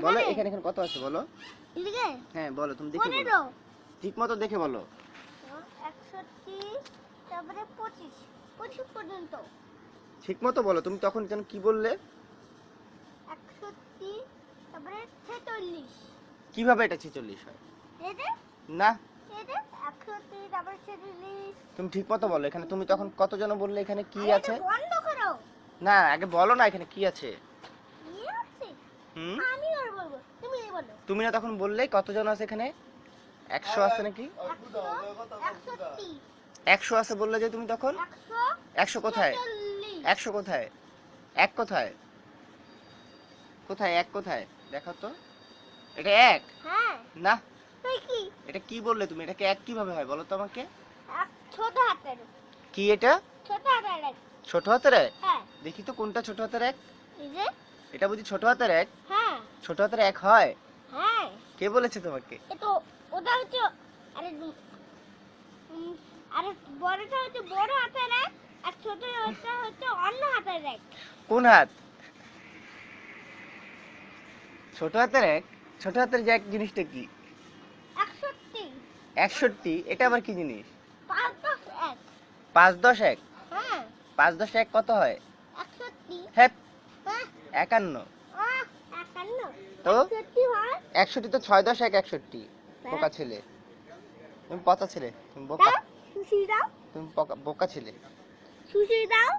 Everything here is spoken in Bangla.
বলো এখানে এখানে কত আছে বলো। এদিকে হ্যাঁ বলো, তুমি দেখে বলো, 15 ঠিক মতো দেখে বলো। 61 তারপরে 25 25 পর্যন্ত। ঠিক মতো বলো, তুমি তখন যেন কি বললে? 61 তারপরে 46। কিভাবে এটা 46 হয়? এই যে না, এই যে 61 তারপরে 46। তুমি ঠিক মতো বলো, এখানে তুমি তখন কত জন বললে এখানে কি আরে আছে? এটা বন্ধ করো। না, আগে বলো না এখানে কি আছে। কি আছে? হুম, আমি আর বলবো, তুমি বলো। তুমি না তখন বললে কতজন আছে এখানে? 100 আছে নাকি? 61 100 আছে বললে যে তুমি তখন। 100 কোথায়? 146। 100 কোথায়? এক কোথায়? কোথায় এক কোথায়? দেখো তো, এটা এক হ্যাঁ না। তাই কি? এটা কি বললে তুমি? এটাকে এক কিভাবে হয় বলো তো আমাকে। এক ছোট হাতের। কি এটা? ছোট হাতের এক। ছোট হাতের এক? হ্যাঁ দেখি তো কোনটা ছোট হাতের এক। এই যে এটা বুঝি ছোট হাতের এক? হ্যাঁ ছোট হাতের এক হয়? হ্যাঁ কে বলেছে তোমাকে? এতো ওটা হচ্ছে আরে আরে বড়টা হচ্ছে বড় হাতের এক আর ছোটটা হচ্ছে অন্য হাতের এক। কোন হাত? ছোট হাতের এক? ছোট হাতের যে এক জিনিসটা কি? 61 61, এটা আবার কি জিনিস? 5 10 1। 5 10 1? হ্যাঁ 5 10 1 কত হয়? 61। হ্যাঁ, হ্যাঁ 51। 51 তো 61 হয়। 61 তো 6 10 1 61। বোকা ছেলে, তুমি পচা ছেলে, তুমি বোকা, দাও সুশি দাও তুমি বোকা ছেলে। সুশি দাও।